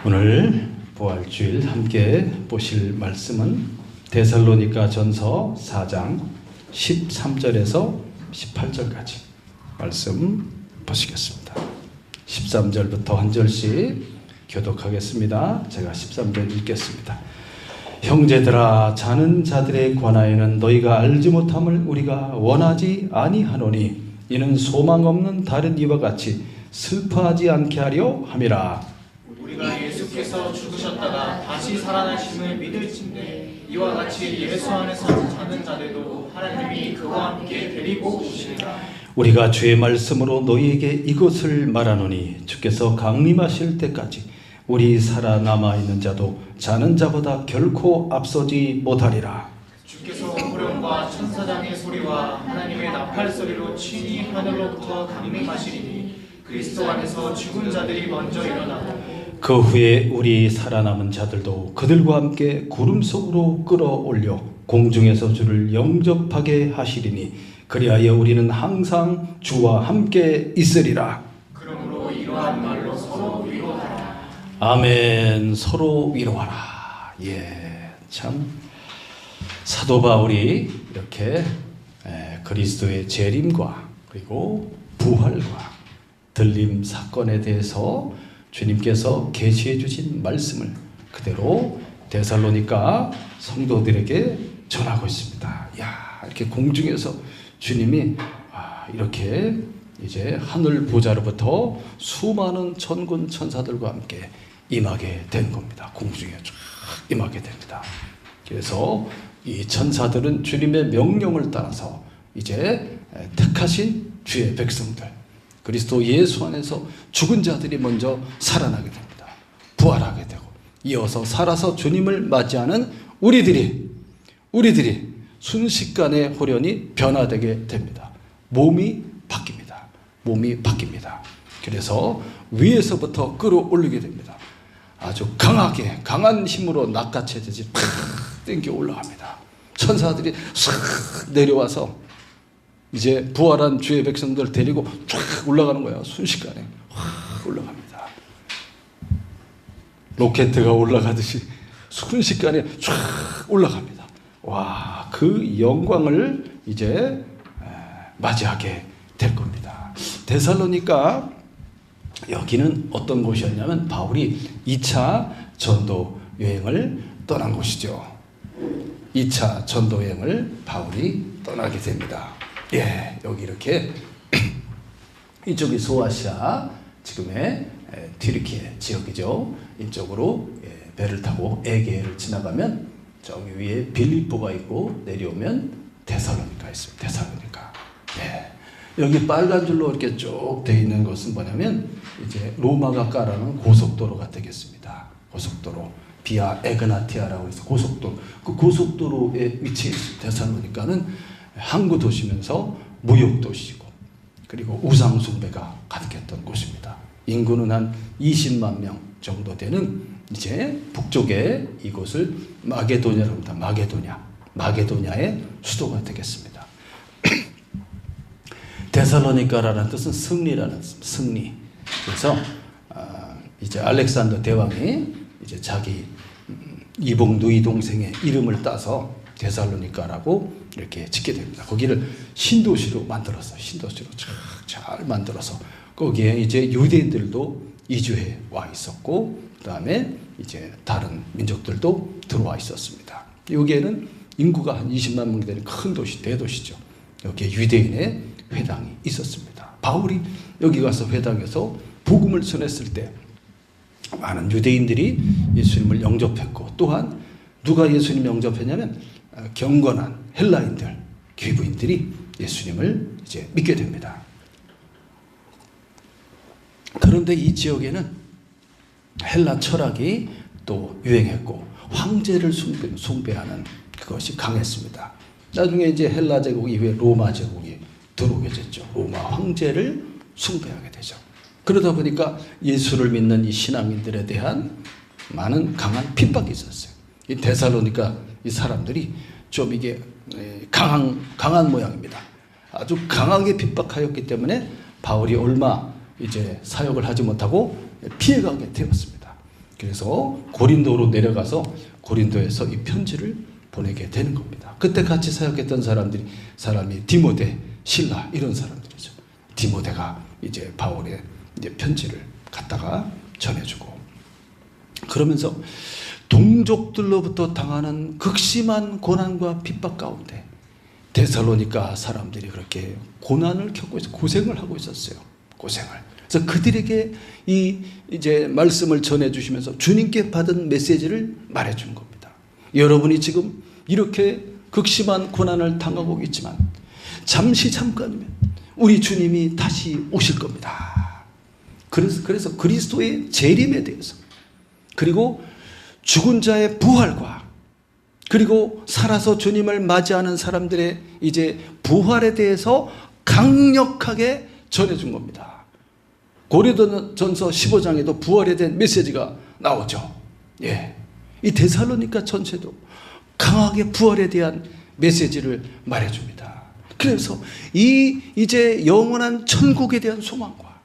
오늘 부활주일 함께 보실 말씀은 데살로니가 전서 4장 13절에서 18절까지 말씀 보시겠습니다. 13절부터 한 절씩 교독하겠습니다. 제가 13절 읽겠습니다. 형제들아, 자는 자들에 관하여는 너희가 알지 못함을 우리가 원하지 아니하노니 이는 소망 없는 다른 이와 같이 슬퍼하지 않게 하려 함이라. 우리가 예수께서 죽으셨다가 다시 살아나심을 믿을진대 이와 같이 예수 안에서 자는 자들도 하나님이 그와 함께 데리고 오시리라. 우리가 주의 말씀으로 너희에게 이것을 말하노니 주께서 강림하실 때까지 우리 살아남아 있는 자도 자는 자보다 결코 앞서지 못하리라. 주께서 호령과 천사장의 소리와 하나님의 나팔 소리로 친히 하늘로부터 강림하시리니 그리스도 안에서 죽은 자들이 먼저 일어나고 그 후에 우리 살아남은 자들도 그들과 함께 구름 속으로 끌어올려 공중에서 주를 영접하게 하시리니 그리하여 우리는 항상 주와 함께 있으리라. 그러므로 이러한 말로 서로 위로하라. 아멘. 서로 위로하라. 예, 참 사도 바울이 이렇게 그리스도의 재림과 그리고 부활과 들림 사건에 대해서 주님께서 계시해 주신 말씀을 그대로 데살로니가 성도들에게 전하고 있습니다. 야, 이렇게 공중에서 주님이 이렇게 이제 하늘 보좌로부터 수많은 천군 천사들과 함께 임하게 된 겁니다. 공중에 쫙 임하게 됩니다. 그래서 이 천사들은 주님의 명령을 따라서 이제 택하신 주의 백성들, 그리스도 예수 안에서 죽은 자들이 먼저 살아나게 됩니다. 부활하게 되고 이어서 살아서 주님을 맞이하는 우리들이 순식간에 호련히 변화되게 됩니다. 몸이 바뀝니다. 그래서 위에서부터 끌어올리게 됩니다. 아주 강한 힘으로 낚아채듯이 팍 땡겨 올라갑니다. 천사들이 싹 내려와서 이제 부활한 주의 백성들 데리고 쫙 올라가는 거예요. 순식간에 확 올라갑니다. 로켓트가 올라가듯이 순식간에 쫙 올라갑니다. 와, 그 영광을 이제 맞이하게 될 겁니다. 데살로니가 여기는 어떤 곳이었냐면 바울이 2차 전도 여행을 떠난 곳이죠. 2차 전도 여행을 바울이 떠나게 됩니다. 예, 여기 이렇게 이쪽이 소아시아, 지금의 튀르키예 지역이죠. 이쪽으로 배를 타고 에게를 지나가면 저기 위에 빌립보가 있고 내려오면 데살로니가 있습니다. 데살로니가. 예. 여기 빨간 줄로 이렇게 쭉 되어 있는 것은 뭐냐면 이제 로마가 깔아놓은 고속도로가 되겠습니다. 고속도로. 비아 에그나티아라고 해서 고속도로. 그 고속도로에 위치해 있습니다. 데살로니가는 항구 도시면서 무역 도시고 그리고 우상 숭배가 가득했던 곳입니다. 인구는 한 20만 명 정도 되는 이제 북쪽에 이곳을 마게도냐라고 합니다. 마게도냐의 수도가 되겠습니다. 데살로니가라는 뜻은 승리라는 승리. 그래서 이제 알렉산더 대왕이 이제 자기 이복 누이 동생의 이름을 따서 데살로니가라고 이렇게 짓게 됩니다. 거기를 신도시로 만들어서 잘 만들어서 거기에 이제 유대인들도 이주해 와 있었고 그다음에 이제 다른 민족들도 들어와 있었습니다. 여기에는 인구가 한 20만 명 되는 큰 도시, 대도시죠. 여기에 유대인의 회당이 있었습니다. 바울이 여기 가서 회당에서 복음을 전했을 때 많은 유대인들이 예수님을 영접했고 또한 누가 예수님 영접했냐면 경건한 헬라인들, 귀부인들이 예수님을 이제 믿게 됩니다. 그런데 이 지역에는 헬라 철학이 또 유행했고 황제를 숭배하는 그것이 강했습니다. 나중에 이제 헬라 제국 이후에 로마 제국이 들어오게 됐죠. 로마 황제를 숭배하게 되죠. 그러다 보니까 예수를 믿는 이 신앙인들에 대한 많은 강한 핍박이 있었어요. 이 데살로니가 이 사람들이 좀 이게 강한 모양입니다. 아주 강하게 핍박하였기 때문에 바울이 얼마 이제 사역을 하지 못하고 피해가게 되었습니다. 그래서 고린도로 내려가서 고린도에서 이 편지를 보내게 되는 겁니다. 그때 같이 사역했던 사람이 디모데, 실라 이런 사람들이죠. 디모데가 이제 바울의 이제 편지를 갖다가 전해주고, 그러면서 동족들로부터 당하는 극심한 고난과 핍박 가운데 데살로니가 사람들이 그렇게 고난을 겪고 있어, 고생을 하고 있었어요. 고생을. 그래서 그들에게 이제 말씀을 전해주시면서 주님께 받은 메시지를 말해준 겁니다. 여러분이 지금 이렇게 극심한 고난을 당하고 있지만 잠깐이면 우리 주님이 다시 오실 겁니다. 그래서 그리스도의 재림에 대해서, 그리고 죽은 자의 부활과, 그리고 살아서 주님을 맞이하는 사람들의 이제 부활에 대해서 강력하게 전해준 겁니다. 고린도전서 15장에도 부활에 대한 메시지가 나오죠. 예, 이 데살로니가 전체도 강하게 부활에 대한 메시지를 말해줍니다. 그래서 이제 영원한 천국에 대한 소망과,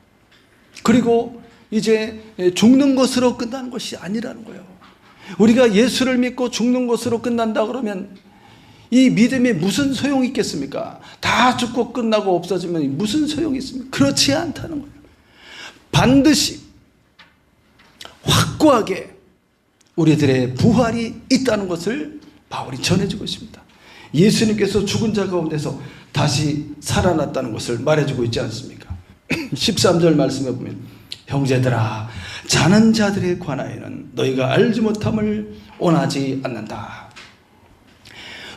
그리고 이제 죽는 것으로 끝나는 것이 아니라는 거예요. 우리가 예수를 믿고 죽는 것으로 끝난다 그러면 이 믿음이 무슨 소용이 있겠습니까? 다 죽고 끝나고 없어지면 무슨 소용이 있습니까? 그렇지 않다는 거예요. 반드시 확고하게 우리들의 부활이 있다는 것을 바울이 전해주고 있습니다. 예수님께서 죽은 자 가운데서 다시 살아났다는 것을 말해주고 있지 않습니까? 13절 말씀에 보면, 형제들아, 자는 자들에 관하여는 너희가 알지 못함을 원하지 않는다.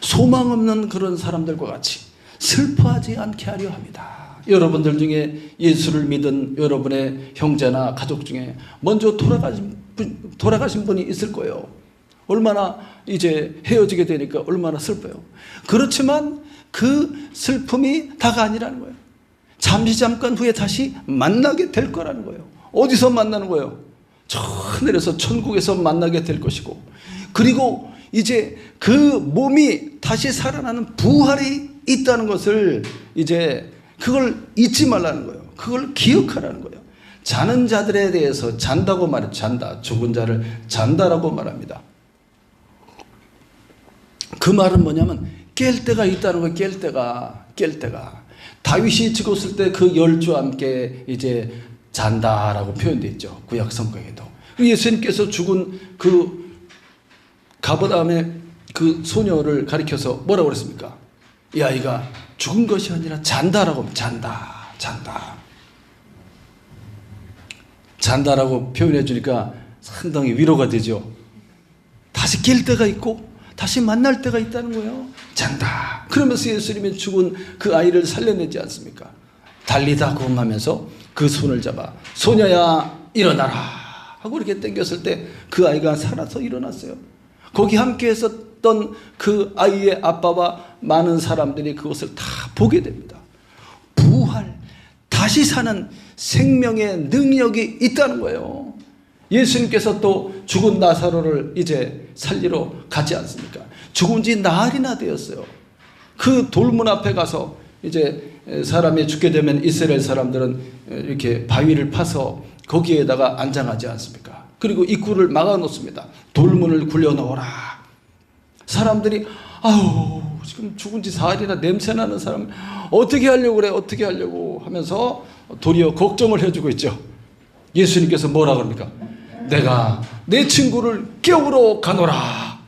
소망 없는 그런 사람들과 같이 슬퍼하지 않게 하려 합니다. 여러분들 중에 예수를 믿은 여러분의 형제나 가족 중에 먼저 돌아가신 분이 있을 거예요. 얼마나 이제 헤어지게 되니까 얼마나 슬퍼요. 그렇지만 그 슬픔이 다가 아니라는 거예요. 잠깐 후에 다시 만나게 될 거라는 거예요. 어디서 만나는 거예요? 저 하늘에서 천국에서 만나게 될 것이고, 그리고 이제 그 몸이 다시 살아나는 부활이 있다는 것을 이제 그걸 잊지 말라는 거예요. 그걸 기억하라는 거예요. 자는 자들에 대해서 잔다고 말해요. 잔다. 죽은 자를 잔다라고 말합니다. 그 말은 뭐냐면 깰 때가 있다는 거예요. 깰 때가. 다윗이 죽었을 때 그 열주와 함께 이제 잔다라고 표현되어 있죠. 구약 성경에도. 예수님께서 죽은 그 가버나움의 그 소녀를 가리켜서 뭐라고 그랬습니까? 이 아이가 죽은 것이 아니라 잔다라고, 잔다라고 표현해 주니까 상당히 위로가 되죠. 다시 깰 때가 있고 다시 만날 때가 있다는 거예요. 잔다. 그러면서 예수님이 죽은 그 아이를 살려내지 않습니까? 달리다 구음하면서 그 손을 잡아 소녀야 일어나라 하고 이렇게 당겼을 때 그 아이가 살아서 일어났어요. 거기 함께 있었던 그 아이의 아빠와 많은 사람들이 그것을 다 보게 됩니다. 부활, 다시 사는 생명의 능력이 있다는 거예요. 예수님께서 또 죽은 나사로를 이제 살리러 가지 않습니까? 죽은 지 나흘이나 되었어요. 그 돌문 앞에 가서 이제 사람이 죽게 되면 이스라엘 사람들은 이렇게 바위를 파서 거기에다가 안장하지 않습니까? 그리고 입구를 막아놓습니다. 돌문을 굴려놓으라. 사람들이 아우 지금 죽은 지 4일이나 냄새나는 사람 어떻게 하려고 그래, 어떻게 하려고 하면서 도리어 걱정을 해주고 있죠. 예수님께서 뭐라 그럽니까? 내가 내 친구를 깨우러 가노라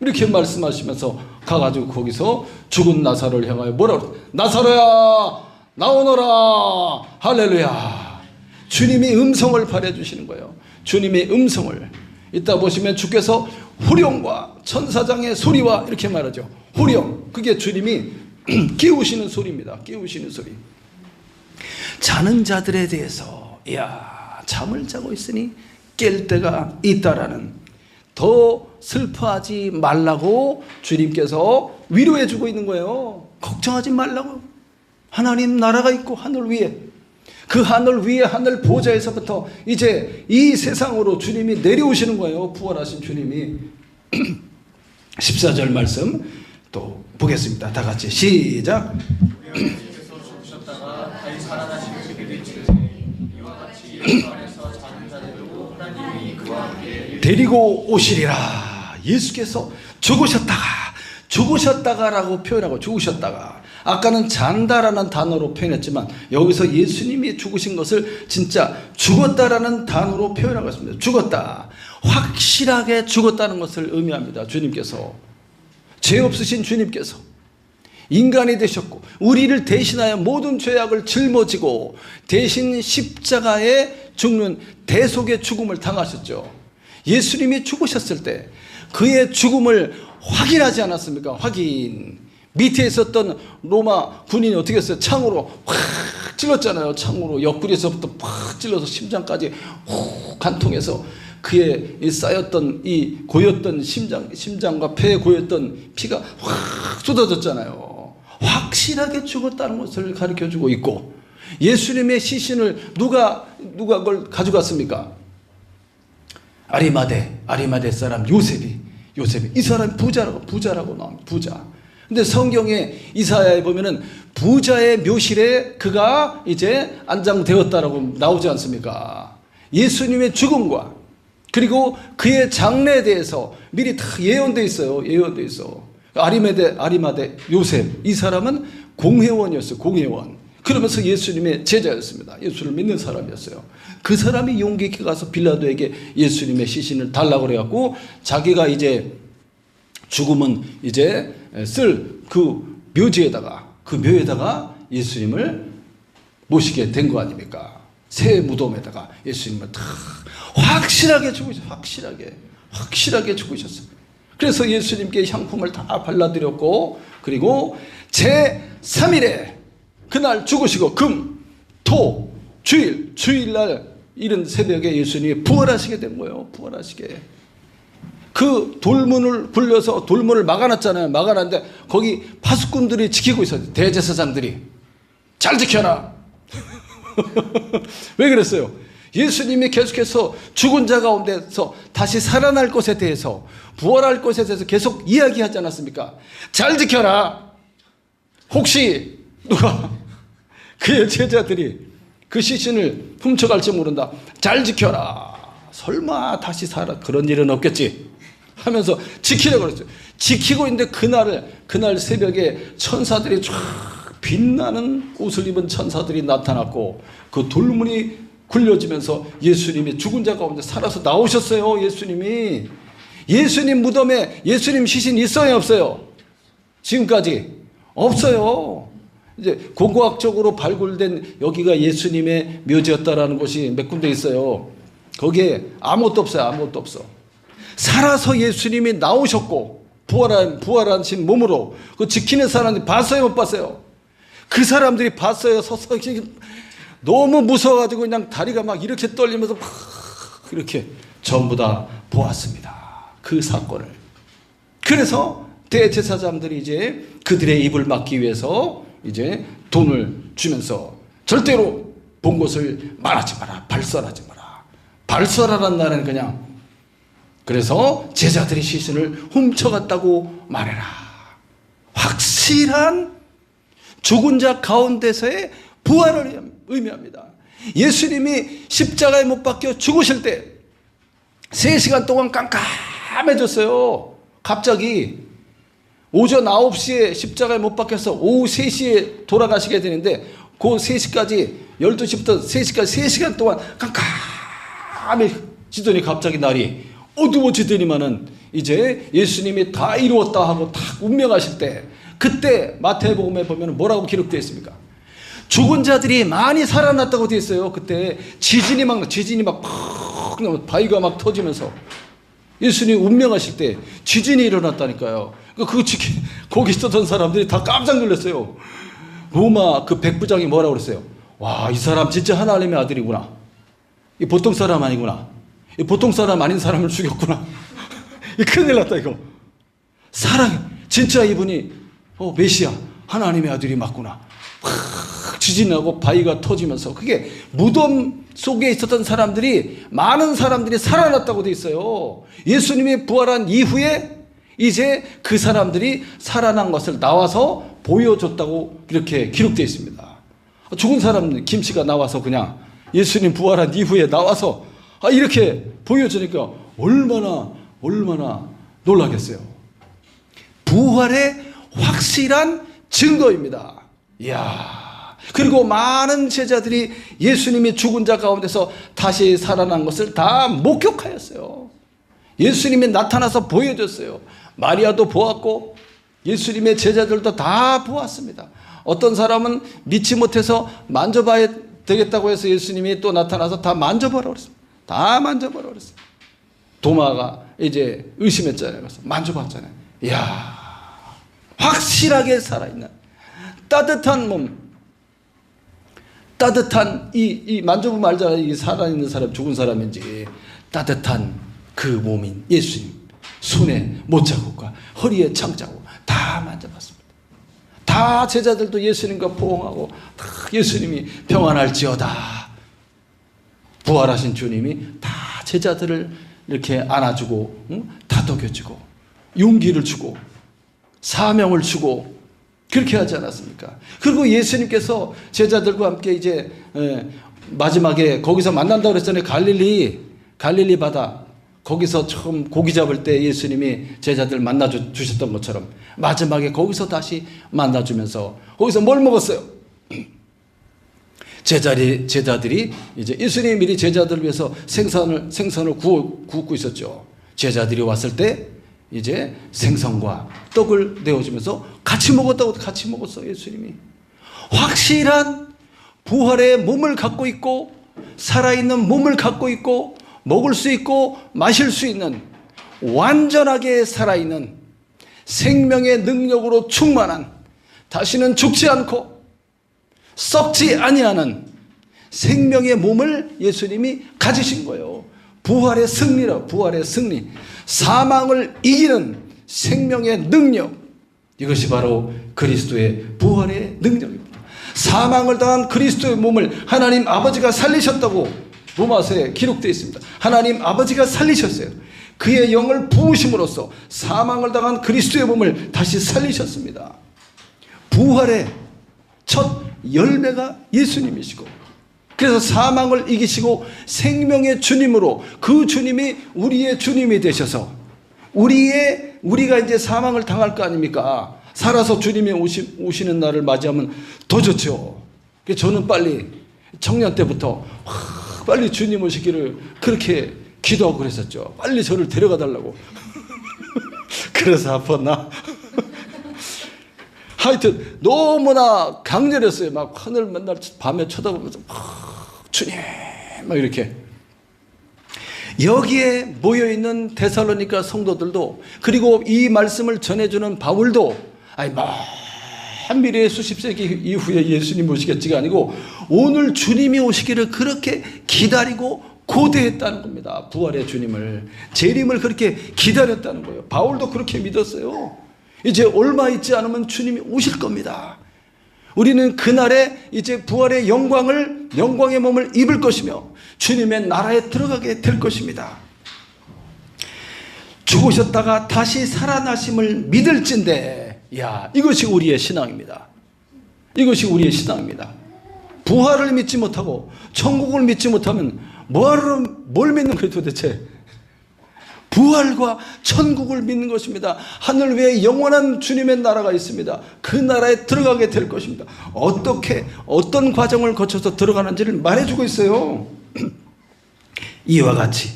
이렇게 말씀하시면서 가가지고 거기서 죽은 나사로를 향하여 뭐라 그래요? 나사로야 나오너라. 할렐루야. 주님이 음성을 발해주시는 거예요. 주님의 음성을. 이따 보시면 주께서 후령과 천사장의 소리와 이렇게 말하죠. 후령, 그게 주님이 깨우시는 소리입니다. 깨우시는 소리. 자는 자들에 대해서 이야 잠을 자고 있으니 깰 때가 있다라는, 더 슬퍼하지 말라고 주님께서 위로해 주고 있는 거예요. 걱정하지 말라고. 하나님 나라가 있고 하늘 위에, 그 하늘 위에 하늘 보좌에서부터 이제 이 세상으로 주님이 내려오시는 거예요. 부활하신 주님이. 14절 말씀 또 보겠습니다. 다 같이 시작. 예수께서 죽으셨다가 다시 살아나심을 믿으시되 이와 같이 예수 안에서 자는 자들도 하나님이 그와 데리고 오시리라. 예수께서 죽으셨다가라고 표현하고 죽으셨다가. 아까는 잔다라는 단어로 표현했지만 여기서 예수님이 죽으신 것을 진짜 죽었다라는 단어로 표현하고 있습니다. 죽었다. 확실하게 죽었다는 것을 의미합니다. 주님께서. 죄 없으신 주님께서 인간이 되셨고 우리를 대신하여 모든 죄악을 짊어지고 대신 십자가에 죽는 대속의 죽음을 당하셨죠. 예수님이 죽으셨을 때 그의 죽음을 확인하지 않았습니까? 확인. 밑에 있었던 로마 군인이 어떻게 했어요? 창으로 확 찔렀잖아요. 창으로 옆구리에서부터 팍 찔러서 심장까지 훅 관통해서 그의 쌓였던 이 고였던 심장과 폐에 고였던 피가 확 쏟아졌잖아요. 확실하게 죽었다는 것을 가르쳐주고 있고, 예수님의 시신을 누가 그걸 가져갔습니까? 아리마대 사람 요셉이 이 사람이 부자라고 나옵니다. 부자. 근데 성경에 이사야에 보면은 부자의 묘실에 그가 이제 안장되었다라고 나오지 않습니까? 예수님의 죽음과 그리고 그의 장래에 대해서 미리 다 예언되어 있어요. 예언되어 있어. 아리마대 요셉, 이 사람은 공회원이었어요. 공회원. 그러면서 예수님의 제자였습니다. 예수를 믿는 사람이었어요. 그 사람이 용기 있게 가서 빌라도에게 예수님의 시신을 달라고 그래갖고 자기가 이제 죽으면 이제 쓸 그 묘에다가 예수님을 모시게 된 거 아닙니까? 새 무덤에다가 예수님을 다 확실하게 죽으셨어요. 확실하게 죽으셨어요. 그래서 예수님께 향품을 다 발라드렸고, 그리고 제3일에 그날 죽으시고 금, 토, 주일날 이른 새벽에 예수님이 부활하시게 된 거예요. 부활하시게. 그 돌문을 굴려서 돌문을 막아놨잖아요. 막아놨는데 거기 파수꾼들이 지키고 있어요. 대제사장들이. 잘 지켜라. 왜 그랬어요? 예수님이 계속해서 죽은 자 가운데서 다시 살아날 것에 대해서, 부활할 것에 대해서 계속 이야기하지 않았습니까? 잘 지켜라. 혹시 누가 그의 제자들이 그 시신을 훔쳐갈지 모른다. 잘 지켜라. 설마 다시 살아. 그런 일은 없겠지 하면서 지키려고 그랬어요. 지키고 있는데 그날 새벽에 천사들이 쫙 빛나는 옷을 입은 천사들이 나타났고, 그 돌문이 굴려지면서 예수님이 죽은 자 가운데 살아서 나오셨어요. 예수님 무덤에 예수님 시신 있어요, 없어요? 지금까지 없어요. 이제 고고학적으로 발굴된 여기가 예수님의 묘지였다라는 곳이 몇 군데 있어요. 거기에 아무것도 없어. 살아서 예수님이 나오셨고 부활하신 몸으로 그 지키는 사람들이 봤어요, 못 봤어요? 그 사람들이 봤어요. 서서 너무 무서워가지고 그냥 다리가 막 이렇게 떨리면서 막 이렇게 전부 다 보았습니다. 그 사건을. 그래서 대제사장들이 이제 그들의 입을 막기 위해서 이제 돈을 주면서 절대로 본 것을 말하지 마라. 발설하지 마라. 발설하라는 날은 그냥, 그래서 제자들이 시신을 훔쳐갔다고 말해라. 확실한 죽은 자 가운데서의 부활을 의미합니다. 예수님이 십자가에 못 박혀 죽으실 때 3시간 동안 깜깜해졌어요. 갑자기 오전 9시에 십자가에 못 박혀서 오후 3시에 돌아가시게 되는데, 그 3시까지 12시부터 3시까지 3시간 동안 깜깜해지더니 갑자기 날이 어두워지더니만은 이제 예수님이 다 이루었다 하고 딱 운명하실 때, 그때 마태복음에 보면 뭐라고 기록되어 있습니까? 죽은 자들이 많이 살아났다고 되어 있어요. 그때 지진이 막 팍 바위가 막 터지면서 예수님 운명하실 때 지진이 일어났다니까요. 거기 있었던 사람들이 다 깜짝 놀랐어요. 로마 그 백부장이 뭐라고 그랬어요? 와, 이 사람 진짜 하나님의 아들이구나. 이 보통 사람 아니구나. 이 보통 사람 아닌 사람을 죽였구나. 큰일 났다 이거. 진짜 이분이 메시아 하나님의 아들이 맞구나. 지진 나고 바위가 터지면서, 그게 무덤 속에 있었던 사람들이, 많은 사람들이 살아났다고 돼 있어요. 예수님이 부활한 이후에 이제 그 사람들이 살아난 것을 나와서 보여줬다고 이렇게 기록되어 있습니다. 죽은 사람 김씨가 나와서 그냥 예수님 부활한 이후에 나와서 이렇게 보여주니까 얼마나 놀라겠어요. 부활의 확실한 증거입니다. 이야. 그리고 많은 제자들이 예수님이 죽은 자 가운데서 다시 살아난 것을 다 목격하였어요. 예수님이 나타나서 보여줬어요. 마리아도 보았고 예수님의 제자들도 다 보았습니다. 어떤 사람은 믿지 못해서 만져봐야 되겠다고 해서 예수님이 또 나타나서 다 만져보라고 그랬습니다. 다 만져보라고 그랬어요. 도마가 이제 의심했잖아요. 그래서 만져봤잖아요. 이야, 확실하게 살아있는 따뜻한 몸, 따뜻한 이 만져보면 알잖아요. 이 살아있는 사람, 죽은 사람인지. 따뜻한 그 몸인 예수님, 손에 못자국과 허리에 창자국 다 만져봤습니다. 다 제자들도 예수님과 포옹하고 다 예수님이 평안할지어다. 부활하신 주님이 다 제자들을 이렇게 안아주고 다독여주고 용기를 주고 사명을 주고 그렇게 하지 않았습니까? 그리고 예수님께서 제자들과 함께 이제 마지막에 거기서 만난다고 그랬잖아요. 갈릴리 바다. 거기서 처음 고기 잡을 때 예수님이 제자들 만나 주셨던 것처럼 마지막에 거기서 다시 만나주면서 거기서 뭘 먹었어요? 제자들이 이제 예수님이 미리 제자들을 위해서 생선을 굽고 있었죠. 제자들이 왔을 때 이제 생선과 떡을 내어주면서 같이 먹었어요. 예수님이 확실한 부활의 몸을 갖고 있고 살아있는 몸을 갖고 있고 먹을 수 있고 마실 수 있는 완전하게 살아있는 생명의 능력으로 충만한 다시는 죽지 않고 썩지 아니하는 생명의 몸을 예수님이 가지신 거예요. 부활의 승리. 사망을 이기는 생명의 능력. 이것이 바로 그리스도의 부활의 능력입니다. 사망을 당한 그리스도의 몸을 하나님 아버지가 살리셨다고 로마서에 기록되어 있습니다. 하나님 아버지가 살리셨어요. 그의 영을 부으심으로써 사망을 당한 그리스도의 몸을 다시 살리셨습니다. 부활의 첫 열매가 예수님이시고, 그래서 사망을 이기시고 생명의 주님으로 그 주님이 우리의 주님이 되셔서 우리가 이제 사망을 당할 거 아닙니까? 살아서 주님이 오시는 날을 맞이하면 더 좋죠. 그래서 저는 빨리 청년 때부터 빨리 주님 오시기를 그렇게 기도하고 그랬었죠. 빨리 저를 데려가 달라고. 그래서 아팠나? 하여튼 너무나 강렬했어요. 막 하늘 맨날 밤에 쳐다보면서 주님 막 이렇게. 여기에 모여있는 데살로니가 성도들도, 그리고 이 말씀을 전해주는 바울도 먼 미래의 수십 세기 이후에 예수님 오시겠지가 아니고 오늘 주님이 오시기를 그렇게 기다리고 고대했다는 겁니다. 부활의 주님을, 재림을 그렇게 기다렸다는 거예요. 바울도 그렇게 믿었어요. 이제 얼마 있지 않으면 주님이 오실 겁니다. 우리는 그날에 이제 부활의 영광의 몸을 입을 것이며 주님의 나라에 들어가게 될 것입니다. 죽으셨다가 다시 살아나심을 믿을진대. 이것이 우리의 신앙입니다. 이것이 우리의 신앙입니다. 부활을 믿지 못하고 천국을 믿지 못하면 뭘 믿는 거예요 도대체? 부활과 천국을 믿는 것입니다. 하늘 위에 영원한 주님의 나라가 있습니다. 그 나라에 들어가게 될 것입니다. 어떤 과정을 거쳐서 들어가는지를 말해주고 있어요. 이와 같이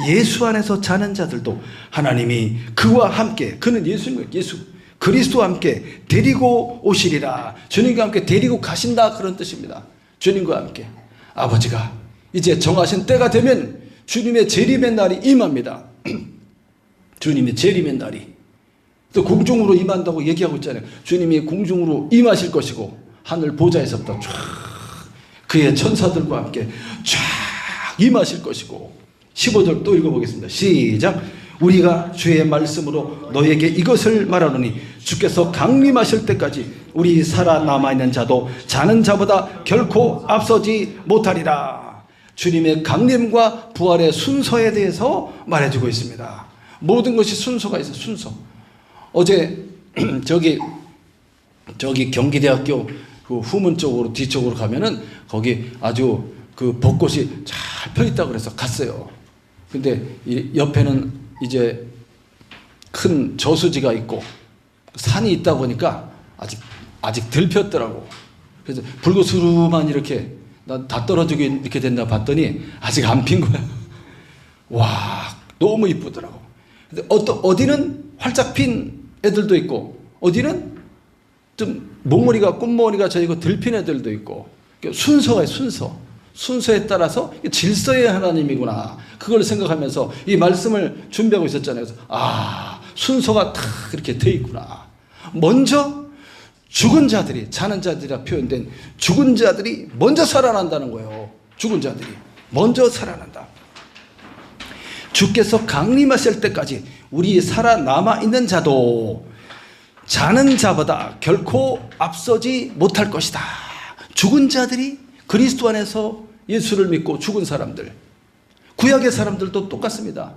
예수 안에서 자는 자들도 하나님이 그와 함께, 그는 예수님이에요. 예수 그리스도와 함께 데리고 오시리라. 주님과 함께 데리고 가신다, 그런 뜻입니다. 주님과 함께 아버지가 이제 정하신 때가 되면 주님의 재림의 날이 임합니다. 주님의 재림의 날이 또 공중으로 임한다고 얘기하고 있잖아요. 주님이 공중으로 임하실 것이고 하늘 보좌에서부터 쫙 그의 천사들과 함께 쫙 임하실 것이고. 15절 또 읽어보겠습니다. 시작. 우리가 주의 말씀으로 너에게 이것을 말하노니 주께서 강림하실 때까지 우리 살아남아있는 자도 자는 자보다 결코 앞서지 못하리라. 주님의 강림과 부활의 순서에 대해서 말해주고 있습니다. 모든 것이 순서가 있어요. 순서. 어제 저기 경기대학교 그 후문 쪽으로 뒤쪽으로 가면은 거기 아주 그 벚꽃이 잘 펴있다고 그래서 갔어요. 근데 이 옆에는 이제 큰 저수지가 있고 산이 있다 보니까 아직 덜 폈더라고. 그래서 불구스름한 이렇게 나 다 떨어지게 이렇게 된다 봤더니 아직 안 핀 거야. 와, 너무 이쁘더라고. 근데 어디는 활짝 핀 애들도 있고 어디는 좀 목머리가 꽃머리가 저이고 덜 핀 애들도 있고 순서가 순서에 따라서 질서의 하나님이구나. 그걸 생각하면서 이 말씀을 준비하고 있었잖아요. 그래서 순서가 다 그렇게 돼 있구나. 먼저 죽은 자들이, 자는 자들이라 표현된 죽은 자들이 먼저 살아난다는 거예요. 죽은 자들이 먼저 살아난다. 주께서 강림하실 때까지 우리 살아남아 있는 자도 자는 자보다 결코 앞서지 못할 것이다. 죽은 자들이 그리스도 안에서 예수를 믿고 죽은 사람들, 구약의 사람들도 똑같습니다.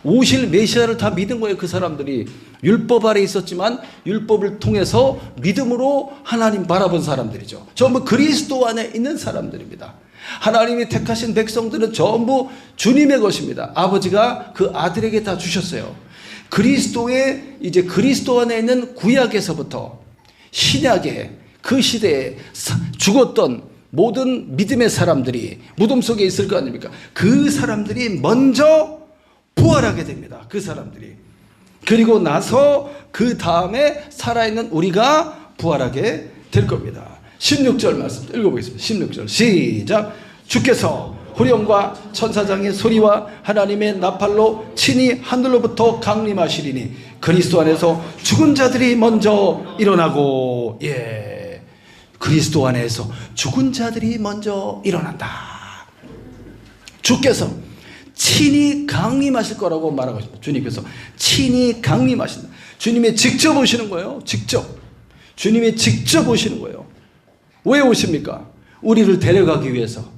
오실 메시아를 다 믿은 거예요. 그 사람들이 율법 아래 있었지만 율법을 통해서 믿음으로 하나님 바라본 사람들이죠. 전부 그리스도 안에 있는 사람들입니다. 하나님이 택하신 백성들은 전부 주님의 것입니다. 아버지가 그 아들에게 다 주셨어요. 그리스도의 이제 그리스도 안에 있는 구약에서부터 신약의 그 시대에 죽었던 모든 믿음의 사람들이 무덤 속에 있을 거 아닙니까? 그 사람들이 먼저 부활하게 됩니다. 그 사람들이. 그리고 나서 그 다음에 살아있는 우리가 부활하게 될 겁니다. 16절 말씀 읽어보겠습니다. 16절 시작. 주께서 후령과 천사장의 소리와 하나님의 나팔로 친히 하늘로부터 강림하시리니 그리스도 안에서 죽은 자들이 먼저 일어나고, 그리스도 안에서 죽은 자들이 먼저 일어난다. 주께서 친히 강림하실 거라고 말하고 있습니다. 주님께서 친히 강림하신다. 주님이 직접 오시는 거예요. 주님이 직접 오시는 거예요. 왜 오십니까? 우리를 데려가기 위해서.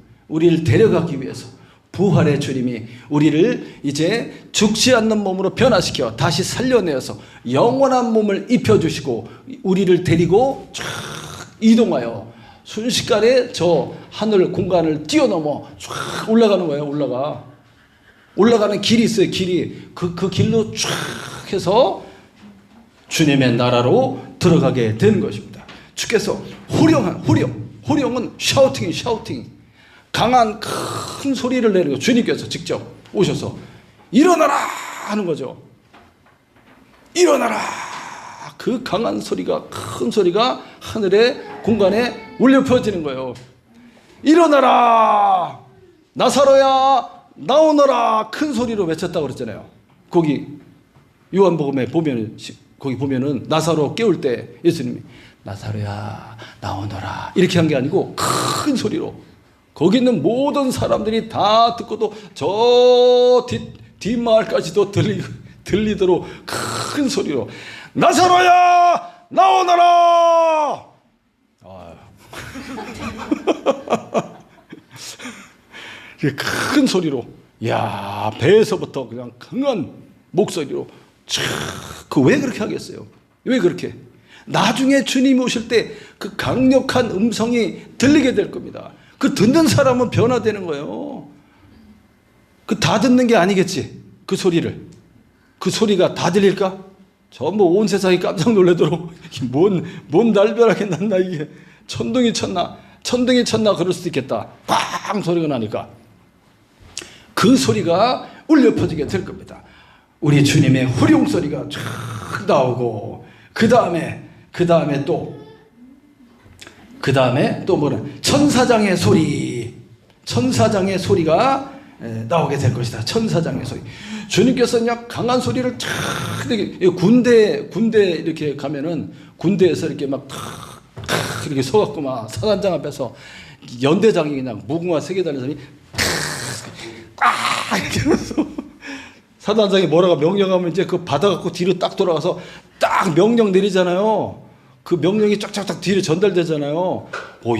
부활의 주님이 우리를 이제 죽지 않는 몸으로 변화시켜 다시 살려내어서 영원한 몸을 입혀주시고 우리를 데리고 쫙 이동하여 순식간에 저 하늘 공간을 뛰어넘어 쫙 올라가는 거예요. 올라가는 길이 있어요. 그 길로 쫙 해서 주님의 나라로 들어가게 되는 것입니다. 주께서 후령은 샤우팅 강한 큰 소리를 내는 거. 주님께서 직접 오셔서 일어나라 하는 거죠. 일어나라. 그 강한 소리가, 큰 소리가 하늘의 공간에 울려 퍼지는 거예요. 일어나라 나사로야 나오너라 큰 소리로 외쳤다고 그랬잖아요. 거기 요한복음에 보면 거기 보면은 나사로 깨울 때 예수님이 나사로야 나오너라 이렇게 한 게 아니고 큰 소리로 거기 있는 모든 사람들이 다 듣고도 저 뒷마을까지도 들리도록 큰 소리로 나사로야 나오너라. 큰 소리로, 배에서부터 그냥 강한 목소리로 왜 그렇게 하겠어요? 왜 그렇게? 나중에 주님이 오실 때 그 강력한 음성이 들리게 될 겁니다. 그 듣는 사람은 변화되는 거예요. 그 다 듣는 게 아니겠지. 그 소리가 다 들릴까? 전부 온 세상이 깜짝 놀라도록 뭔 날벼락이 났나 이게 천둥이 쳤나 그럴 수도 있겠다. 팡 소리가 나니까 그 소리가 울려 퍼지게 될 겁니다. 우리 주님의 후령 소리가 쫙 나오고 그 다음에 또 뭐냐? 천사장의 소리가 나오게 될 것이다. 천사장의 소리. 주님께서 그냥 강한 소리를 쫙 군대 이렇게 가면은 군대에서 이렇게 막 이렇게 서갖고 막 사단장 앞에서 연대장이 그냥 무궁화 세계 달려서 이렇게 하면서 사단장이 뭐라고 명령하면 이제 그 받아갖고 뒤로 딱 돌아가서 딱 명령 내리잖아요. 그 명령이 쫙쫙쫙 뒤로 전달되잖아요.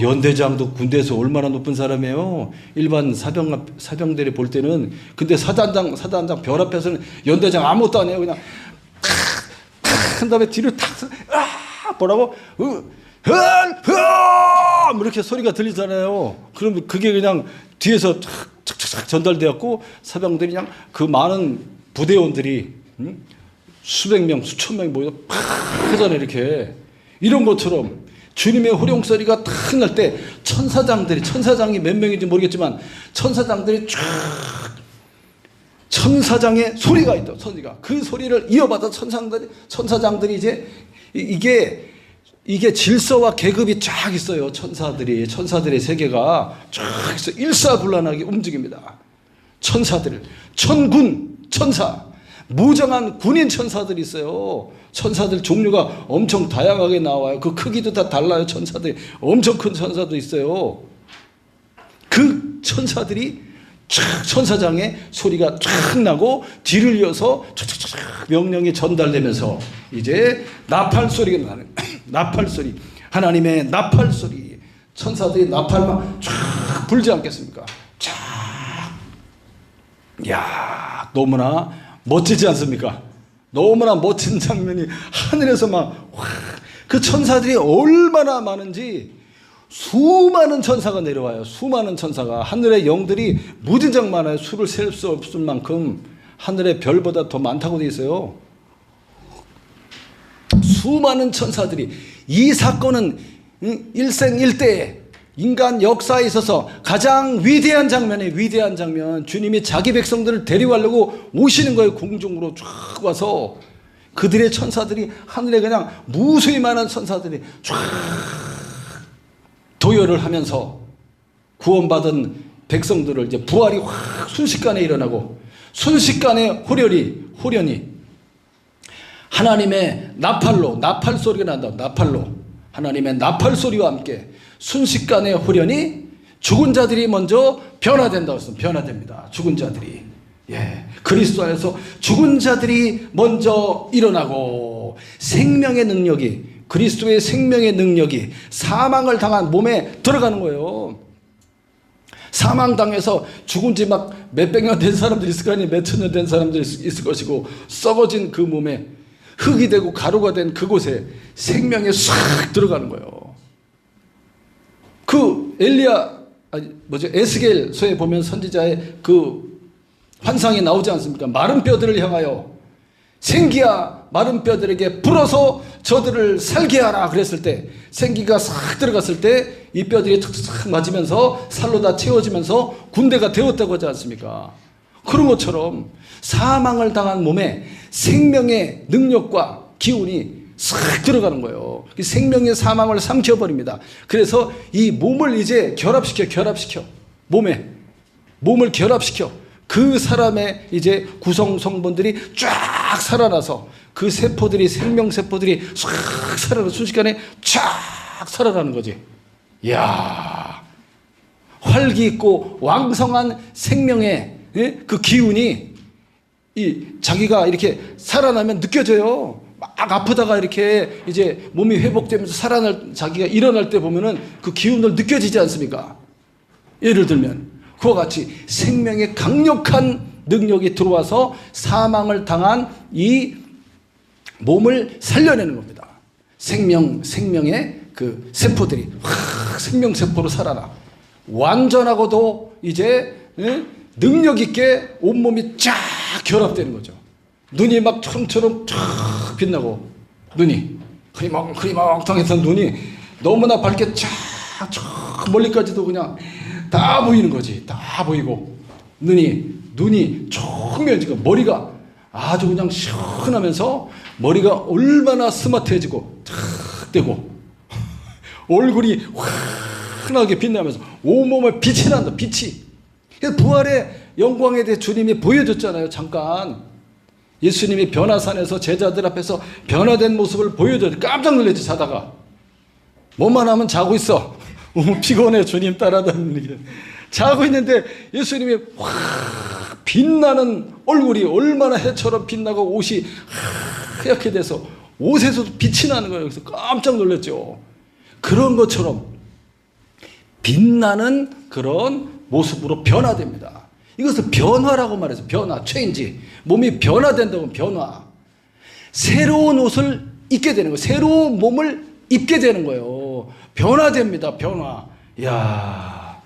연대장도 군대에서 얼마나 높은 사람이에요. 일반 사병들이 볼 때는. 근데 사단장 별 앞에서는 연대장 아무것도 안 해요. 그냥 한 다음에 뒤로 탁 뭐라고 이렇게 소리가 들리잖아요. 그럼 그게 그냥 뒤에서 착착착 전달되었고 사병들이 그냥 그 많은 부대원들이 수백 명, 수천 명이 모여서 팍 하잖아요. 이렇게 이런 것처럼 주님의 호령 소리가 탁 날 때 천사장이 몇 명인지 모르겠지만 천사장들이 쫙 천사장의 소리가 있다. 소리가 그 소리를 이어받아 천사장들이 이제 이게 질서와 계급이 쫙 있어요. 천사들의 세계가 쫙 있어 일사불란하게 움직입니다. 천사들, 천군, 천사, 무정한 군인 천사들이 있어요. 천사들 종류가 엄청 다양하게 나와요. 그 크기도 다 달라요. 천사들이 엄청 큰 천사도 있어요. 그 천사들이 쫙 천사장의 소리가 쫙 나고 뒤를 이어서 쫙쫙쫙 명령이 전달되면서 이제 나팔 소리가 나는 나팔 소리, 하나님의 나팔 소리, 천사들이 나팔만 쫙 불지 않겠습니까? 쫙, 야 너무나 멋지지 않습니까? 너무나 멋진 장면이 하늘에서 막 그 천사들이 얼마나 많은지 수많은 천사가 내려와요. 수많은 천사가 하늘의 영들이 무진장 많아요. 수를 셀 수 없을 만큼 하늘의 별보다 더 많다고 되어 있어요. 수많은 천사들이 이 사건은 일생일대에 인간 역사에 있어서 가장 위대한 장면 주님이 자기 백성들을 데려가려고 오시는 거예요. 공중으로 쫙 와서 그들의 천사들이 하늘에 그냥 무수히 많은 천사들이 쫙 도열을 하면서 구원받은 백성들을 이제 부활이 확 순식간에 일어나고 순식간에 호련이 하나님의 나팔 소리가 난다. 나팔로 하나님의 나팔 소리와 함께 순식간에 호련히 죽은 자들이 먼저 변화된다고 했습니다. 변화됩니다. 죽은 자들이. 그리스도 안에서 죽은 자들이 먼저 일어나고 생명의 능력이 그리스도의 생명의 능력이 사망을 당한 몸에 들어가는 거예요. 사망당해서 죽은 지 막 몇백 년 된 사람들이 있을 거 아니에요. 몇천 년 된 사람들이 있을 것이고 썩어진 그 몸에 흙이 되고 가루가 된 그곳에 생명이 싹 들어가는 거예요. 그 에스겔서에 보면 선지자의 그 환상이 나오지 않습니까? 마른 뼈들을 향하여 생기야 마른 뼈들에게 불어서 저들을 살게 하라 그랬을 때 생기가 싹 들어갔을 때 이 뼈들이 탁탁 맞으면서 살로 다 채워지면서 군대가 되었다고 하지 않습니까? 그런 것처럼 사망을 당한 몸에 생명의 능력과 기운이 싹 들어가는 거예요. 생명의 사망을 삼켜버립니다. 그래서 이 몸을 이제 결합시켜 몸을 결합시켜 그 사람의 이제 구성 성분들이 쫙 살아나서 그 세포들이 생명세포들이 싹 살아나 순식간에 쫙 살아나는 거지. 이야, 활기 있고 왕성한 생명의 그 기운이 자기가 이렇게 살아나면 느껴져요. 막 아프다가 이렇게 이제 몸이 회복되면서 자기가 일어날 때 보면은 그 기운을 느껴지지 않습니까? 예를 들면 그와 같이 생명의 강력한 능력이 들어와서 사망을 당한 이 몸을 살려내는 겁니다. 생명의 그 세포들이 확 생명세포로 살아나 완전하고도 이제 능력 있게 온몸이 쫙 결합되는 거죠. 눈이 막 처럼처럼 쫙 빛나고 눈이 흐리멍텅해서 눈이 너무나 밝게 쫙 멀리까지도 그냥 다 보이는 거지. 다 보이고 눈이 총명해지고 머리가 아주 그냥 시원하면서 머리가 얼마나 스마트해지고 탁 되고 얼굴이 환하게 빛나면서 온몸에 빛이 난다. 빛이. 그래서 부활의 영광에 대해 주님이 보여줬잖아요. 잠깐 예수님이 변화산에서 제자들 앞에서 변화된 모습을 보여줘서 깜짝 놀랐지. 자다가 뭐만 하면 자고 있어. 피곤해. 주님 따라다니는 자고 있는데 예수님이 확 빛나는 얼굴이 얼마나 해처럼 빛나고 옷이 하얗게 돼서 옷에서도 빛이 나는 거예요. 그래서 깜짝 놀랐죠. 그런 것처럼 빛나는 그런 모습으로 변화됩니다. 이것을 변화라고 말해서 변화, 체인지. 몸이 변화된다고 변화. 새로운 옷을 입게 되는 거예요. 새로운 몸을 입게 되는 거예요. 변화됩니다. 변화. 이야.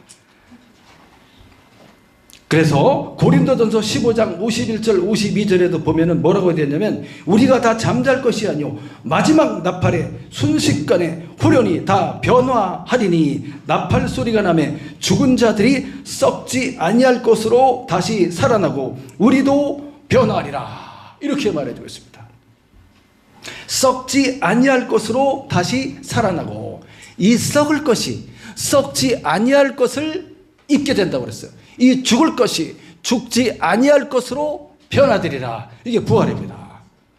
그래서 고린도전서 15장 51절 52절에도 보면은 뭐라고 되어 있냐면 우리가 다 잠잘 것이 아니요 마지막 나팔에 순식간에 후련히 다 변화하리니 나팔 소리가 나매 죽은 자들이 썩지 아니할 것으로 다시 살아나고 우리도 변화하리라. 이렇게 말해주고 있습니다. 썩지 아니할 것으로 다시 살아나고, 이 썩을 것이 썩지 아니할 것을 입게 된다고 그랬어요. 이 죽을 것이 죽지 아니할 것으로 변화되리라. 이게 부활입니다.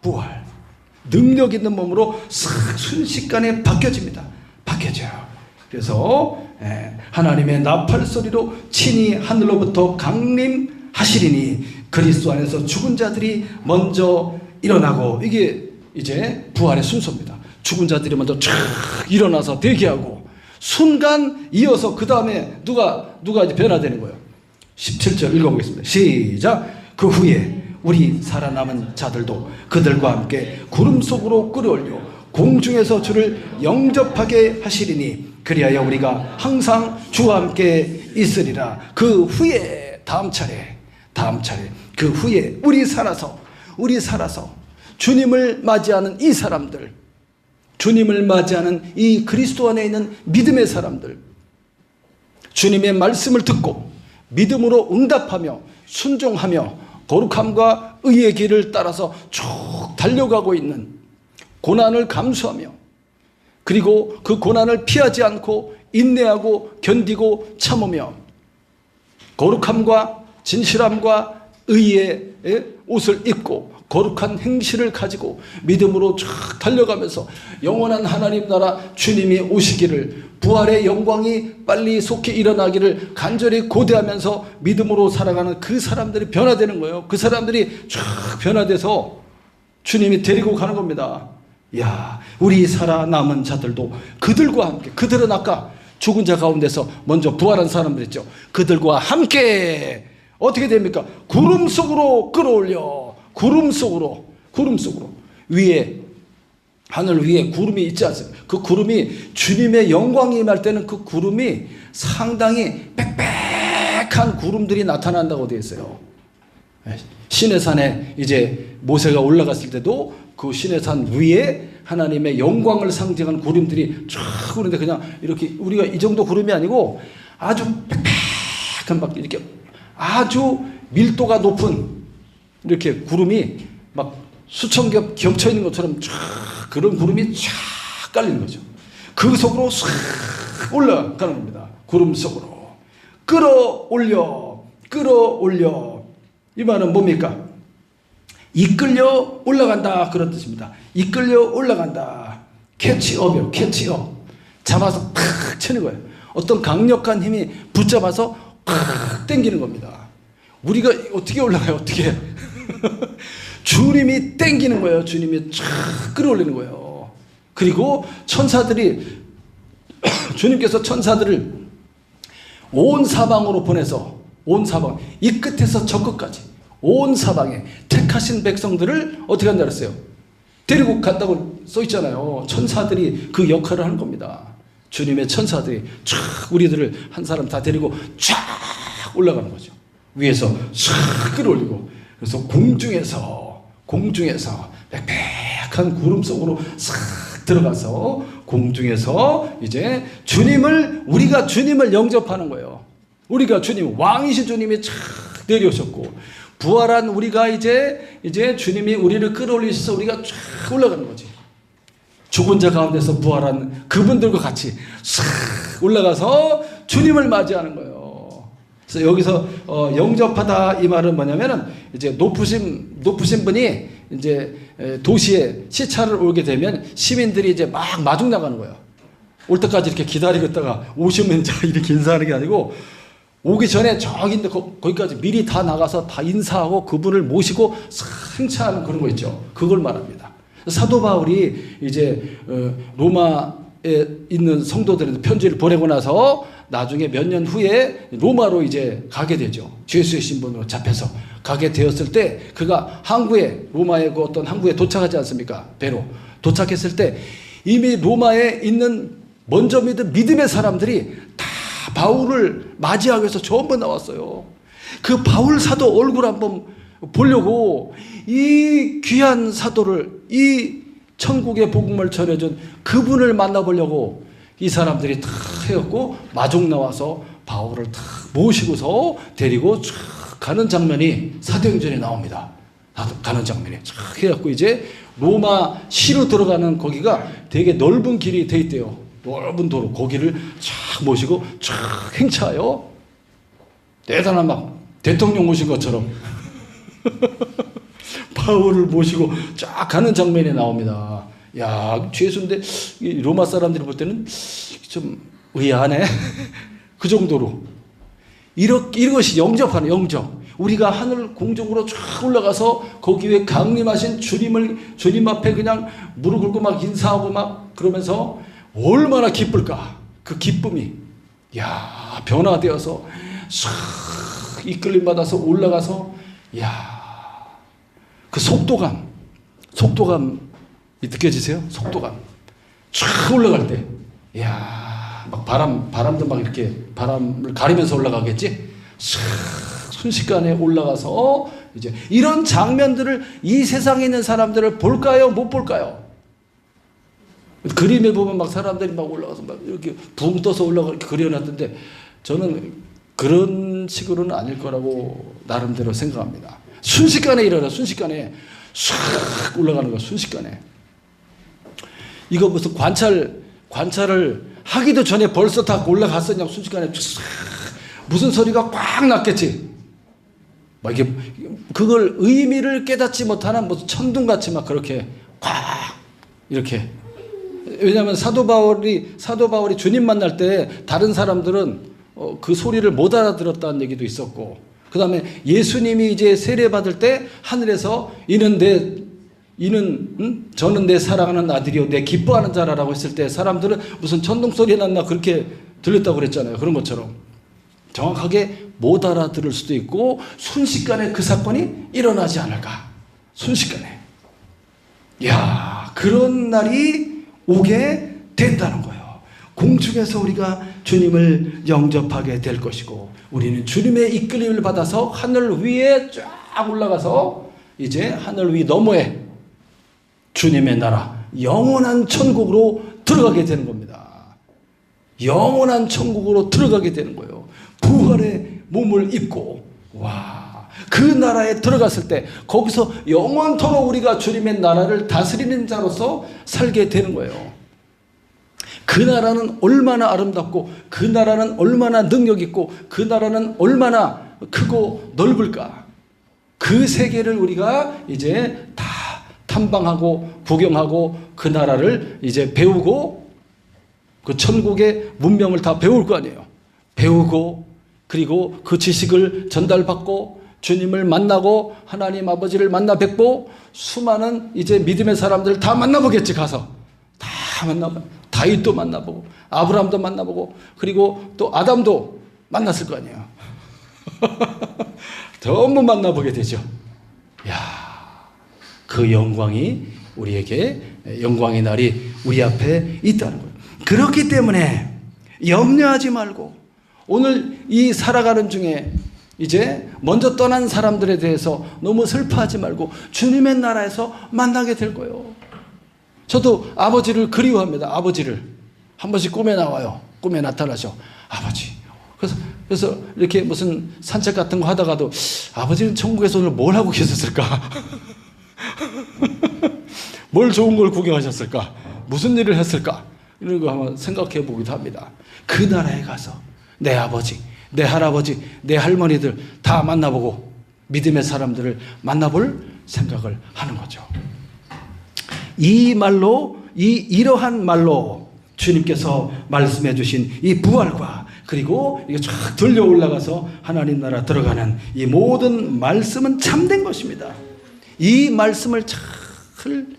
부활. 능력 있는 몸으로 싹 순식간에 바뀌어집니다. 바뀌어져요. 그래서 하나님의 나팔 소리로 친히 하늘로부터 강림하시리니 그리스도 안에서 죽은 자들이 먼저 일어나고, 이게 이제 부활의 순서입니다. 죽은 자들이 먼저 쫙 일어나서 대기하고 순간 이어서 그 다음에 누가 이제 변화되는 거예요. 17절 읽어보겠습니다. 시작. 그 후에 우리 살아남은 자들도 그들과 함께 구름 속으로 끌어올려 공중에서 주를 영접하게 하시리니 그리하여 우리가 항상 주와 함께 있으리라. 그 후에 다음 차례 그 후에 우리 살아서 주님을 맞이하는 이 사람들, 주님을 맞이하는 이 그리스도 안에 있는 믿음의 사람들, 주님의 말씀을 듣고 믿음으로 응답하며 순종하며 거룩함과 의의 길을 따라서 쭉 달려가고 있는, 고난을 감수하며 그리고 그 고난을 피하지 않고 인내하고 견디고 참으며 거룩함과 진실함과 의의 옷을 입고 거룩한 행실을 가지고 믿음으로 쭉 달려가면서 영원한 하나님 나라 주님이 오시기를, 부활의 영광이 빨리 속히 일어나기를 간절히 고대하면서 믿음으로 살아가는 그 사람들이 변화되는 거예요. 그 사람들이 쭉 변화돼서 주님이 데리고 가는 겁니다. 야, 우리 살아남은 자들도 그들과 함께, 그들은 아까 죽은 자 가운데서 먼저 부활한 사람들 있죠. 그들과 함께 어떻게 됩니까? 구름 속으로 끌어올려. 구름 속으로 위에, 하늘 위에 구름이 있지 않습니까? 그 구름이 주님의 영광이 임할 때는 그 구름이 상당히 빽빽한 구름들이 나타난다고 되어 있어요. 시내산에 이제 모세가 올라갔을 때도 그 시내산 위에 하나님의 영광을 상징하는 구름들이 쫙 오는데, 그냥 이렇게 우리가 이 정도 구름이 아니고 아주 빽빽한, 막 이렇게 아주 밀도가 높은 이렇게 구름이 막 수천 겹 겹쳐 있는 것처럼 쫙, 그런 구름이 쫙 깔리는 거죠. 그 속으로 싹 올라가는 겁니다. 구름 속으로 끌어올려. 이 말은 뭡니까? 이끌려 올라간다, 그런 뜻입니다. 이끌려 올라간다. 캐치업이요. 캐치업. 잡아서 팍 치는 거예요. 어떤 강력한 힘이 붙잡아서 팍 당기는 겁니다. 우리가 어떻게 올라가요? 어떻게? 주님이 당기는 거예요. 주님이 쫙 끌어올리는 거예요. 그리고 천사들이 주님께서 천사들을 온 사방으로 보내서, 온 사방, 이 끝에서 저 끝까지 온 사방에 택하신 백성들을 어떻게 한다 그랬어요? 데리고 갔다고 써 있잖아요. 천사들이 그 역할을 하는 겁니다. 주님의 천사들이 쫙 우리들을 한 사람 다 데리고 쫙 올라가는 거죠. 위에서 쫙 끌어올리고, 그래서 공중에서 빽빽한 구름 속으로 싹 들어가서 공중에서 이제 우리가 주님을 영접하는 거예요. 우리가 주님, 왕이신 주님이 쫙 내려오셨고, 부활한 우리가 이제 주님이 우리를 끌어올리셔서 우리가 쫙 올라가는 거지. 죽은 자 가운데서 부활한 그분들과 같이 싹 올라가서 주님을 맞이하는 거예요. 그래서 여기서 영접하다, 이 말은 뭐냐면은 이제 높으신 분이 이제 도시에 시차를 오게 되면 시민들이 이제 막 마중 나가는 거예요. 올 때까지 이렇게 기다리고 있다가 오시면 이제 이렇게 인사하는 게 아니고, 오기 전에 저기 있는데 거기까지 미리 다 나가서 다 인사하고 그분을 모시고 행차하는 그런 거 있죠. 그걸 말합니다. 사도 바울이 이제 로마에 있는 성도들한테 편지를 보내고 나서 나중에 몇 년 후에 로마로 이제 가게 되죠. 죄수의 신분으로 잡혀서 가게 되었을 때, 그가 항구에, 로마의 그 어떤 항구에 도착하지 않습니까? 배로 도착했을 때 이미 로마에 있는 먼저 믿은 믿음의 사람들이 다 바울을 맞이하기 위해서 전부 나왔어요. 그 바울 사도 얼굴 한번 보려고 이 귀한 사도를, 이 천국의 복음을 전해준 그분을 만나보려고 이 사람들이 다 해갖고 마중 나와서 바울을 다 모시고서 데리고 쭉 가는 장면이 사도행전에 나옵니다. 가는 장면이 쫙 해갖고 이제 로마 시로 들어가는 거기가 되게 넓은 길이 돼 있대요. 넓은 도로, 거기를 쫙 모시고 쫙 행차하여 대단한 막 대통령 모신 것처럼 바울을 모시고 쫙 가는 장면이 나옵니다. 야, 죄수인데 로마 사람들이 볼 때는 좀 의아하네. 그 정도로. 이것이 영접하는 영접. 우리가 하늘 공중으로 쫙 올라가서 거기 위에 강림하신 주님 앞에 그냥 무릎 꿇고 막 인사하고 막 그러면서 얼마나 기쁠까. 그 기쁨이. 야, 변화되어서 싹 이끌림 받아서 올라가서 그 속도감이 느껴지세요? 속도감. 쫙 올라갈 때. 막 바람도 막 이렇게 바람을 가리면서 올라가겠지? 순식간에 올라가서 이제 이런 장면들을 이 세상에 있는 사람들을 볼까요? 못 볼까요? 그림에 보면 막 사람들이 막 올라가서 막 이렇게 붕 떠서 올라가 이렇게 그려놨던데 저는 그런 식으로는 아닐 거라고 나름대로 생각합니다. 순식간에 일어나, 순식간에 싹 올라가는 거야, 순식간에. 이거 무슨 관찰을 하기도 전에 벌써 다 올라갔었냐고 순식간에 무슨 소리가 꽉 났겠지. 막 이게 그걸 의미를 깨닫지 못하는 무슨 천둥같이 막 그렇게 꽉 이렇게. 왜냐하면 사도 바울이 주님 만날 때 다른 사람들은 그 소리를 못 알아들었다는 얘기도 있었고, 그 다음에 예수님이 이제 세례 받을 때 하늘에서 저는 내 사랑하는 아들이요 내 기뻐하는 자라라고 했을 때 사람들은 무슨 천둥 소리 났나 그렇게 들렸다고 그랬잖아요. 그런 것처럼 정확하게 못 알아들을 수도 있고 순식간에 그 사건이 일어나지 않을까. 순식간에. 그런 날이 오게 된다는 거예요. 공중에서 우리가 주님을 영접하게 될 것이고 우리는 주님의 이끌림을 받아서 하늘 위에 쫙 올라가서 이제 하늘 위 너머에 주님의 나라 영원한 천국으로 들어가게 되는 겁니다. 영원한 천국으로 들어가게 되는 거예요. 부활의 몸을 입고 그 나라에 들어갔을 때 거기서 영원토록 우리가 주님의 나라를 다스리는 자로서 살게 되는 거예요. 그 나라는 얼마나 아름답고 그 나라는 얼마나 능력 있고 그 나라는 얼마나 크고 넓을까. 그 세계를 우리가 이제 다 탐방하고 구경하고 그 나라를 이제 배우고 그 천국의 문명을 다 배울 거 아니에요. 배우고 그리고 그 지식을 전달받고 주님을 만나고 하나님 아버지를 만나 뵙고 수많은 이제 믿음의 사람들을 다 만나보겠지. 가서 다 만나보고 다윗도 만나보고 아브라함도 만나보고 그리고 또 아담도 만났을 거 아니에요. 전부 만나보게 되죠. 그 영광이 우리에게 영광의 날이 우리 앞에 있다는 거예요. 그렇기 때문에 염려하지 말고 오늘 이 살아가는 중에 이제 먼저 떠난 사람들에 대해서 너무 슬퍼하지 말고 주님의 나라에서 만나게 될 거예요. 저도 아버지를 그리워합니다. 아버지를 한 번씩 꿈에 나와요. 꿈에 나타나셔. 아버지. 그래서 이렇게 무슨 산책 같은 거 하다가도 아버지는 천국에서 오늘 뭘 하고 계셨을까? 뭘 좋은 걸 구경하셨을까? 무슨 일을 했을까? 이런 거 한번 생각해 보기도 합니다. 그 나라에 가서 내 아버지, 내 할아버지, 내 할머니들 다 만나보고 믿음의 사람들을 만나볼 생각을 하는 거죠. 이러한 말로 주님께서 말씀해 주신 이 부활과 그리고 이게 쫙 들려 올라가서 하나님 나라 들어가는 이 모든 말씀은 참된 것입니다. 이 말씀을 잘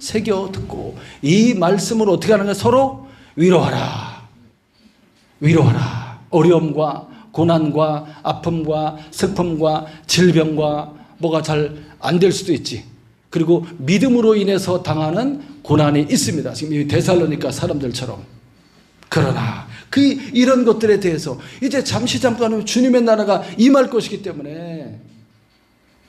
새겨 듣고 이 말씀으로 어떻게 하는 거야? 서로 위로하라. 어려움과 고난과 아픔과 슬픔과 질병과 뭐가 잘 안 될 수도 있지. 그리고 믿음으로 인해서 당하는 고난이 있습니다. 지금 이 데살로니가 사람들처럼. 그러나 이런 것들에 대해서 이제 잠시 잠깐 주님의 나라가 임할 것이기 때문에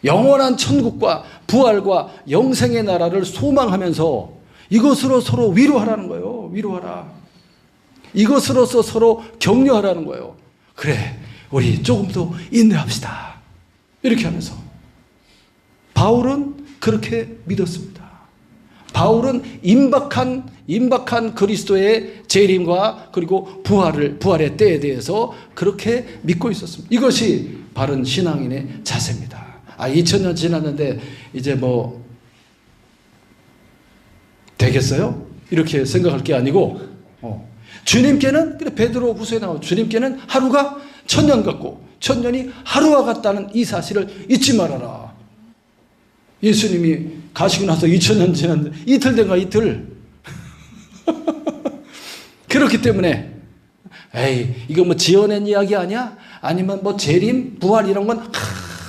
영원한 천국과 부활과 영생의 나라를 소망하면서 이것으로 서로 위로하라는 거예요. 위로하라. 이것으로서 서로 격려하라는 거예요. 그래, 우리 조금 더 인내합시다. 이렇게 하면서 바울은 그렇게 믿었습니다. 바울은 임박한 그리스도의 재림과 그리고 부활의 때에 대해서 그렇게 믿고 있었습니다. 이것이 바른 신앙인의 자세입니다. 2000년 지났는데 이제 뭐 되겠어요? 이렇게 생각할 게 아니고 주님께는 베드로 후서에 나오는 주님께는 하루가 1000년 같고 1000년이 하루와 같다는 이 사실을 잊지 말아라. 예수님이 가시고 나서 2000년 지났는데 이틀 된가 이틀. 그렇기 때문에 에이 이거 뭐 지어낸 이야기 아니야? 아니면 뭐 재림, 부활 이런 건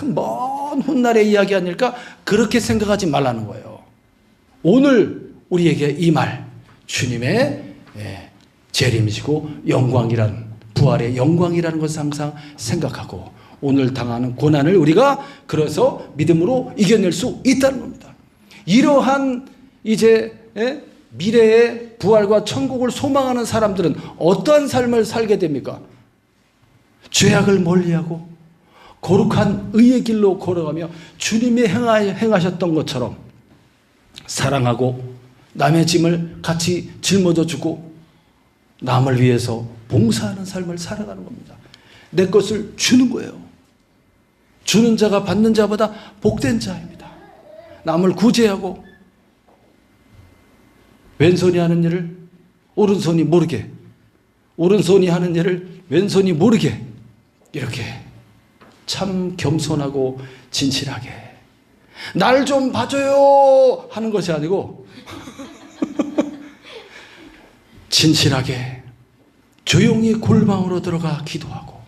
먼 훗날의 이야기 아닐까? 그렇게 생각하지 말라는 거예요. 오늘 우리에게 이 말 주님의 재림이시고 영광이라는 부활의 영광이라는 것을 항상 생각하고 오늘 당하는 고난을 우리가 그래서 믿음으로 이겨낼 수 있다는 겁니다. 이러한 이제 미래의 부활과 천국을 소망하는 사람들은 어떠한 삶을 살게 됩니까? 죄악을 멀리하고 거룩한 의의 길로 걸어가며 주님이 행하셨던 것처럼 사랑하고 남의 짐을 같이 짊어져 주고 남을 위해서 봉사하는 삶을 살아가는 겁니다. 내 것을 주는 거예요. 주는 자가 받는 자보다 복된 자입니다. 남을 구제하고 왼손이 하는 일을 오른손이 모르게, 오른손이 하는 일을 왼손이 모르게 이렇게 참 겸손하고 진실하게 날 좀 봐줘요 하는 것이 아니고 진실하게 조용히 골방으로 들어가 기도하고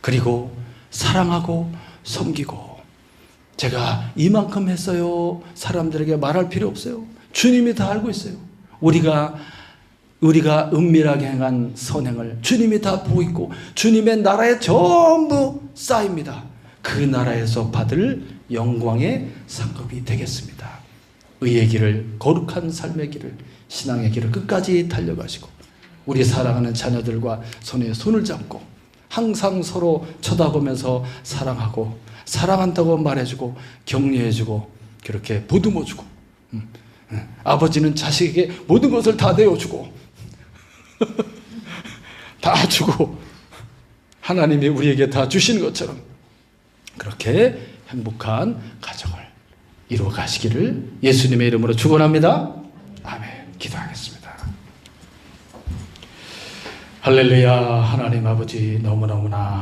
그리고 사랑하고 섬기고 제가 이만큼 했어요. 사람들에게 말할 필요 없어요. 주님이 다 알고 있어요. 우리가 은밀하게 행한 선행을 주님이 다 보고 있고 주님의 나라에 전부 쌓입니다. 그 나라에서 받을 영광의 상급이 되겠습니다. 의의 길을, 거룩한 삶의 길을, 신앙의 길을 끝까지 달려가시고 우리 사랑하는 자녀들과 손에 손을 잡고 항상 서로 쳐다보면서 사랑하고 사랑한다고 말해주고 격려해주고 그렇게 보듬어주고 아버지는 자식에게 모든 것을 다 내어주고 다 주고 하나님이 우리에게 다 주시는 것처럼 그렇게 행복한 가정을 이루어 가시기를 예수님의 이름으로 축원합니다. 아멘. 기도하겠습니다. 할렐루야. 하나님 아버지 너무너무나